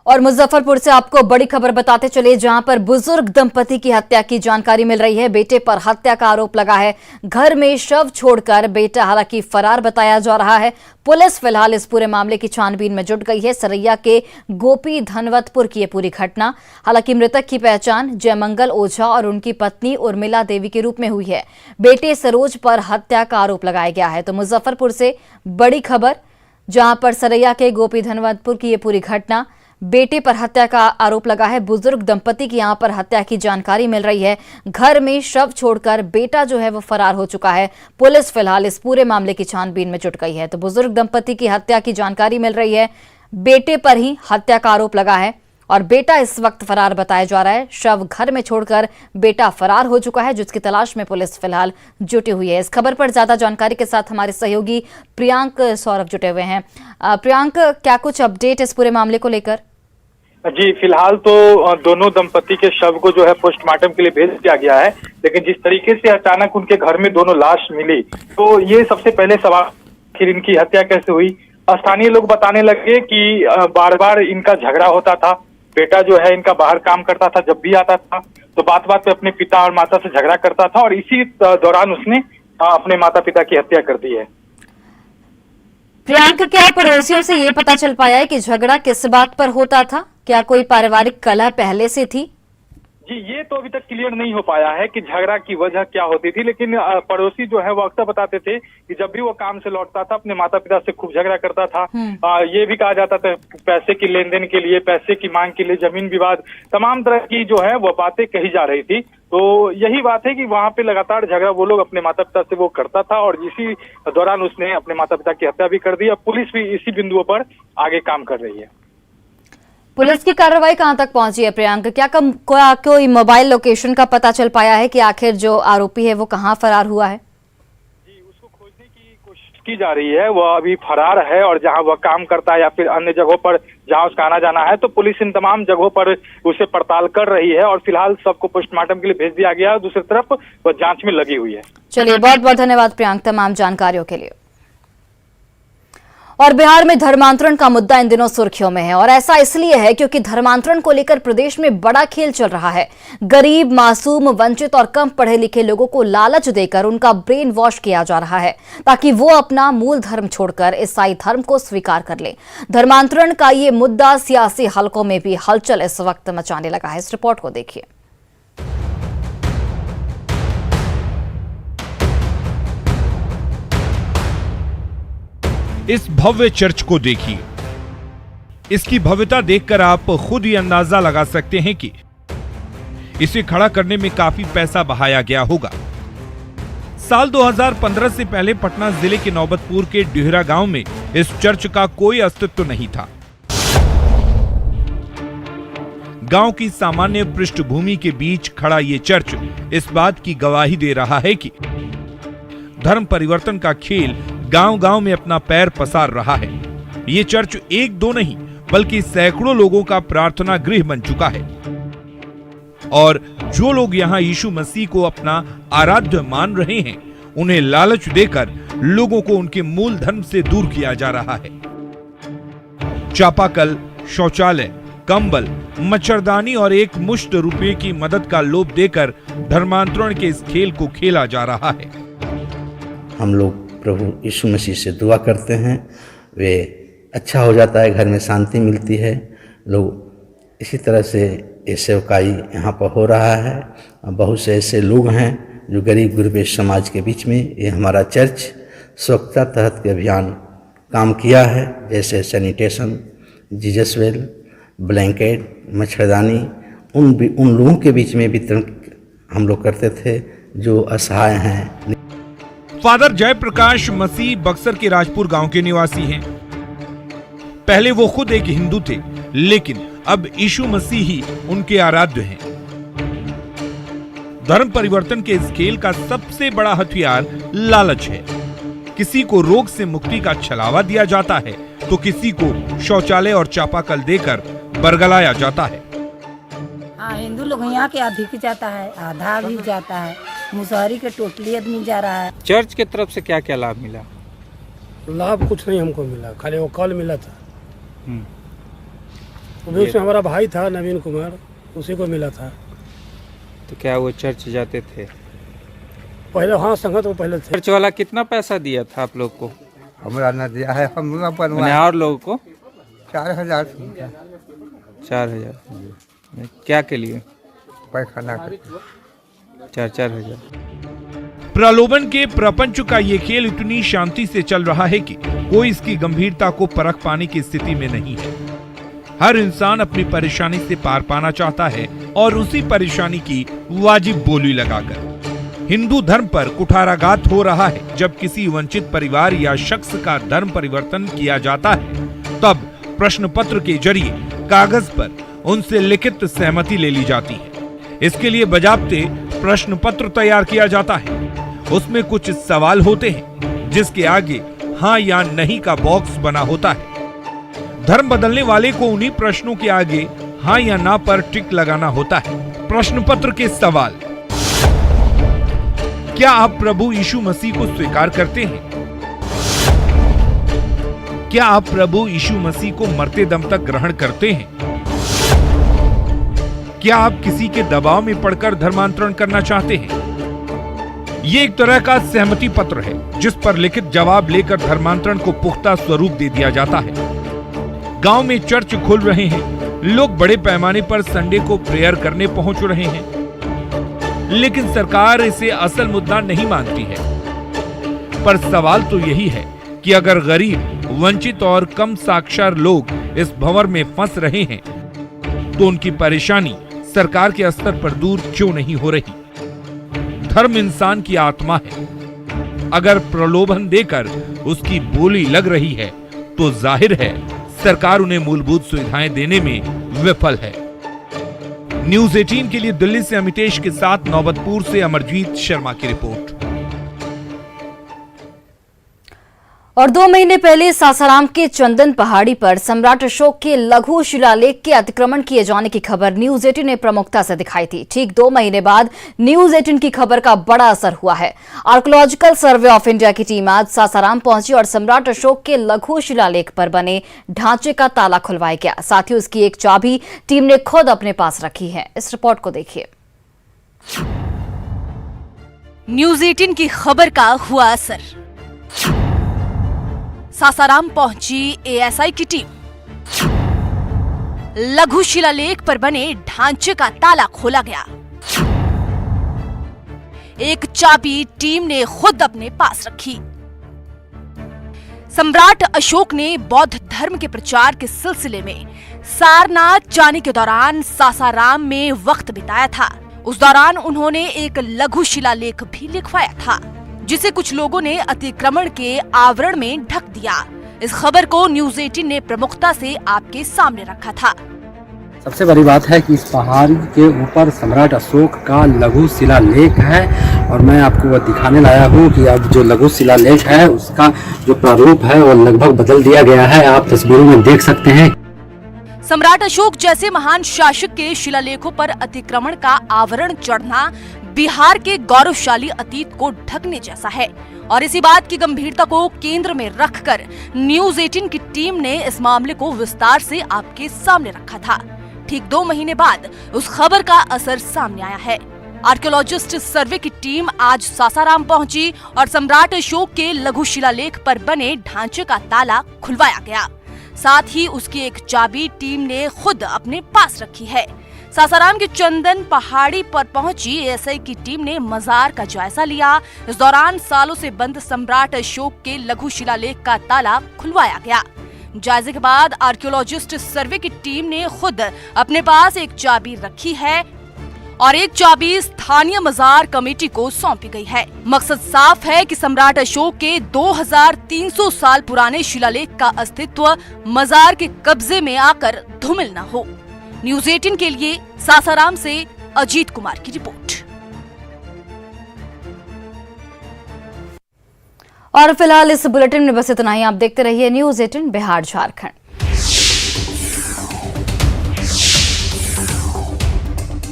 और मुजफ्फरपुर से आपको बड़ी खबर बताते चले, जहां पर बुजुर्ग दंपति की हत्या की जानकारी मिल रही है। बेटे पर हत्या का आरोप लगा है। घर में शव छोड़कर बेटा हालांकि फरार बताया जा रहा है। पुलिस फिलहाल इस पूरे मामले की छानबीन में जुट गई है। सरैया के गोपी धनवतपुर की यह पूरी घटना, हालांकि मृतक की पहचान जयमंगल ओझा और उनकी पत्नी उर्मिला देवी के रूप में हुई है। बेटे सरोज पर हत्या का आरोप लगाया गया है। तो मुजफ्फरपुर से बड़ी खबर, जहां पर सरैया के गोपी धनवतपुर की यह पूरी घटना, बेटे पर हत्या का आरोप लगा है। बुजुर्ग दंपति की यहां पर हत्या की जानकारी मिल रही है। घर में शव छोड़कर बेटा जो है वो फरार हो चुका है। पुलिस फिलहाल इस पूरे मामले की छानबीन में जुट गई है। तो बुजुर्ग दंपति की हत्या की जानकारी मिल रही है। बेटे पर ही हत्या का आरोप लगा है और बेटा इस वक्त फरार बताया जा रहा है। शव घर में छोड़कर बेटा फरार हो चुका है, जिसकी तलाश में पुलिस फिलहाल जुटी हुई है। इस खबर पर ज्यादा जानकारी के साथ हमारे सहयोगी प्रियांक सौरभ जुटे हुए हैं। प्रियांक, क्या कुछ अपडेट इस पूरे मामले को लेकर? जी, फिलहाल तो दोनों दंपति के शव को जो है पोस्टमार्टम के लिए भेज दिया गया है, लेकिन जिस तरीके से अचानक उनके घर में दोनों लाश मिली, तो ये सबसे पहले सवाल आखिर इनकी हत्या कैसे हुई। स्थानीय लोग बताने लगे कि बार बार इनका झगड़ा होता था। बेटा जो है इनका बाहर काम करता था, जब भी आता था तो बात बात पे अपने पिता और माता से झगड़ा करता था और इसी दौरान उसने अपने माता पिता की हत्या कर दी है। प्रियांक, क्या पड़ोसियों से ये पता चल पाया है कि झगड़ा किस बात पर होता था? क्या कोई पारिवारिक कलह पहले से थी? जी, ये तो अभी तक क्लियर नहीं हो पाया है कि झगड़ा की वजह क्या होती थी, लेकिन पड़ोसी जो है वो अक्सर बताते थे कि जब भी वो काम से लौटता था अपने माता पिता से खूब झगड़ा करता था। ये भी कहा जाता था पैसे की लेन देन के लिए, पैसे की मांग के लिए, जमीन विवाद, तमाम तरह की जो है वो बातें कही जा रही थी। तो यही बात है कि वहां पे लगातार झगड़ा वो लोग अपने माता पिता से वो करता था और इसी दौरान उसने अपने माता पिता की हत्या भी कर दी। अब पुलिस भी इसी बिंदुओं पर आगे काम कर रही है। पुलिस की कार्रवाई कहां तक पहुंची है प्रियांक? क्या कोई मोबाइल लोकेशन का पता चल पाया है कि आखिर जो आरोपी है वो कहां फरार हुआ है? जी, उसको खोजने की कोशिश की जा रही है। वह अभी फरार है और जहां वह काम करता है या फिर अन्य जगहों पर जहां उसका आना जाना है, तो पुलिस इन तमाम जगहों पर उसे पड़ताल कर रही है और फिलहाल सबको पोस्टमार्टम के लिए भेज दिया गया है। दूसरी तरफ वह जांच में लगी हुई है। चलिए, बहुत बहुत धन्यवाद प्रियांक तमाम जानकारियों के लिए। और बिहार में धर्मांतरण का मुद्दा इन दिनों सुर्खियों में है, और ऐसा इसलिए है क्योंकि धर्मांतरण को लेकर प्रदेश में बड़ा खेल चल रहा है। गरीब, मासूम, वंचित और कम पढ़े लिखे लोगों को लालच देकर उनका ब्रेन वॉश किया जा रहा है ताकि वो अपना मूल धर्म छोड़कर ईसाई धर्म को स्वीकार कर ले। धर्मांतरण का ये मुद्दा सियासी हलकों में भी हलचल इस वक्त मचाने लगा है। इस रिपोर्ट को देखिए। इस भव्य चर्च को देखिए। इसकी भव्यता देखकर आप खुद ही अंदाजा लगा सकते हैं कि इसे खड़ा करने में काफी पैसा बहाया गया होगा। साल 2015 से पहले पटना जिले के नौबतपुर के डिहरा गांव में इस चर्च का कोई अस्तित्व नहीं था। गांव की सामान्य पृष्ठभूमि के बीच खड़ा ये चर्च इस बात की गवाही दे रहा है कि धर्म परिवर्तन का खेल गांव-गांव में अपना पैर पसार रहा है। ये चर्च एक दो नहीं बल्कि सैकड़ों लोगों का प्रार्थना गृह बन चुका है और जो लोग यहाँ यीशु मसीह को अपना आराध्य मान रहे हैं, उन्हें लालच देकर लोगों को उनके मूल धर्म से दूर किया जा रहा है। चापाकल, शौचालय, कंबल, मच्छरदानी और एक मुश्त रुपए की मदद का लोभ देकर धर्मांतरण के इस खेल को खेला जा रहा है। हम लोग प्रभु यीशु मसीह से दुआ करते हैं, वे अच्छा हो जाता है, घर में शांति मिलती है। लोग इसी तरह से ये सेवकाई यहाँ पर हो रहा है। बहुत से ऐसे लोग हैं जो गरीब गुरबे समाज के बीच में ये हमारा चर्च स्वच्छता तहत के अभियान काम किया है, जैसे सैनिटेशन, जीसस वेल, ब्लैंकेट, मच्छरदानी, उन लोगों के बीच में वितरण हम लोग करते थे जो असहाय हैं। फादर जयप्रकाश मसीह बक्सर के राजपुर गांव के निवासी हैं। पहले वो खुद एक हिंदू थे, लेकिन अब यीशु मसीह ही उनके आराध्य हैं। धर्म परिवर्तन के इस खेल का सबसे बड़ा हथियार लालच है। किसी को रोग से मुक्ति का छलावा दिया जाता है तो किसी को शौचालय और चापाकल देकर बरगलाया जाता है। हाँ, हिंदू लोग यहाँ के अधिक जाता है, आधा भी जाता है, मुसहरी के टोटली आदमी जा रहा है। चर्च की तरफ से क्या क्या लाभ मिला? लाभ कुछ नहीं हमको मिला, खाली वो कल मिला था। वो उसमें हमारा भाई था नवीन कुमार, उसी को मिला था। तो क्या वो चर्च जाते थे? पहले हाँ संगत वो पहले थे। चर्च वाला कितना पैसा दिया था आप लोग को? हमरा न दिया है, हम मैंने और लोगों को 4,000 4,000। क्या के लिए? पैखाना 4,000। प्रलोभन के प्रपंच का ये खेल इतनी शांति से चल रहा है कि कोई इसकी गंभीरता को परख पाने की स्थिति में नहीं है। हर इंसान अपनी परेशानी से पार पाना चाहता है और उसी परेशानी की वाजिब बोली लगाकर। हिंदू धर्म पर कुठाराघात हो रहा है। जब किसी वंचित परिवार या शख्स का धर्म परिवर्तन किया जाता है, तब प्रश्न पत्र के जरिए कागज पर उनसे लिखित सहमति ले ली जाती है। इसके लिए बजाबते प्रश्न पत्र तैयार किया जाता है। उसमें कुछ सवाल होते हैं जिसके आगे हाँ या नहीं का बॉक्स बना होता है। धर्म बदलने वाले को उन्हीं प्रश्नों के आगे हाँ या ना पर टिक लगाना होता है। प्रश्न पत्र के सवाल: क्या आप प्रभु यीशु मसीह को स्वीकार करते हैं? क्या आप प्रभु यीशु मसीह को मरते दम तक ग्रहण करते हैं? क्या आप किसी के दबाव में पड़कर धर्मांतरण करना चाहते हैं? ये एक तरह का सहमति पत्र है जिस पर लिखित जवाब लेकर धर्मांतरण को पुख्ता स्वरूप दे दिया जाता है। गांव में चर्च खुल रहे हैं, लोग बड़े पैमाने पर संडे को प्रेयर करने पहुंच रहे हैं, लेकिन सरकार इसे असल मुद्दा नहीं मानती है। पर सवाल तो यही है कि अगर गरीब, वंचित और कम साक्षर लोग इस भंवर में फंस रहे हैं, तो उनकी परेशानी सरकार के स्तर पर दूर क्यों नहीं हो रही? धर्म इंसान की आत्मा है। अगर प्रलोभन देकर उसकी बोली लग रही है, तो जाहिर है सरकार उन्हें मूलभूत सुविधाएं देने में विफल है। न्यूज़ 18 के लिए दिल्ली से अमितेश के साथ नौबतपुर से अमरजीत शर्मा की रिपोर्ट। और 2 महीने पहले सासाराम के चंदन पहाड़ी पर सम्राट अशोक के लघु शिलालेख के अतिक्रमण किए जाने की खबर न्यूज़ 18 ने प्रमुखता से दिखाई थी। ठीक 2 महीने बाद न्यूज़ 18 की खबर का बड़ा असर हुआ है। आर्कियोलॉजिकल सर्वे ऑफ इंडिया की टीम आज सासाराम पहुंची और सम्राट अशोक के लघु शिलालेख पर बने ढांचे का ताला खुलवाया गया। साथ ही उसकी एक चाबी टीम ने खुद अपने पास रखी है। इस रिपोर्ट को देखिए। न्यूज़ 18 की खबर का हुआ असर। सासाराम पहुंची एएसआई की टीम। लघु शिलालेख पर बने ढांचे का ताला खोला गया। एक चाबी टीम ने खुद अपने पास रखी। सम्राट अशोक ने बौद्ध धर्म के प्रचार के सिलसिले में सारनाथ जाने के दौरान सासाराम में वक्त बिताया था। उस दौरान उन्होंने एक लघु शिलालेख भी लिखवाया था, जिसे कुछ लोगों ने अतिक्रमण के आवरण में ढक दिया। इस खबर को न्यूज़ 18 ने प्रमुखता से आपके सामने रखा था। सबसे बड़ी बात है कि इस पहाड़ के ऊपर सम्राट अशोक का लघु शिलालेख है और मैं आपको वह दिखाने लाया हूँ कि अब जो लघु शिलालेख है उसका जो प्रारूप है वो लगभग बदल दिया गया है। आप तस्वीरों में देख सकते हैं। सम्राट अशोक जैसे महान शासक के शिलालेखों पर अतिक्रमण का आवरण चढ़ना बिहार के गौरवशाली अतीत को ढकने जैसा है और इसी बात की गंभीरता को केंद्र में रखकर न्यूज़ 18 की टीम ने इस मामले को विस्तार से आपके सामने रखा था। ठीक 2 महीने बाद उस खबर का असर सामने आया है। आर्कियोलॉजिस्ट सर्वे की टीम आज सासाराम पहुंची और सम्राट अशोक के लघु शिलालेख पर बने ढांचे का ताला खुलवाया गया। साथ ही उसकी एक चाबी टीम ने खुद अपने पास रखी है। सासाराम के चंदन पहाड़ी पर पहुंची एएसआई की टीम ने मजार का जायजा लिया। इस दौरान सालों से बंद सम्राट अशोक के लघु शिलालेख का ताला खुलवाया गया। जायजे के बाद आर्कियोलॉजिस्ट सर्वे की टीम ने खुद अपने पास एक चाबी रखी है और एक चाबी स्थानीय मजार कमेटी को सौंपी गई है। मकसद साफ है कि सम्राट अशोक के 2300 साल पुराने शिलालेख का अस्तित्व मजार के कब्जे में आकर धूमिल न हो। न्यूज़ 18 के लिए सासाराम से अजीत कुमार की रिपोर्ट। और फिलहाल इस बुलेटिन में बस इतना ही। आप देखते रहिए न्यूज़ 18 बिहार झारखंड।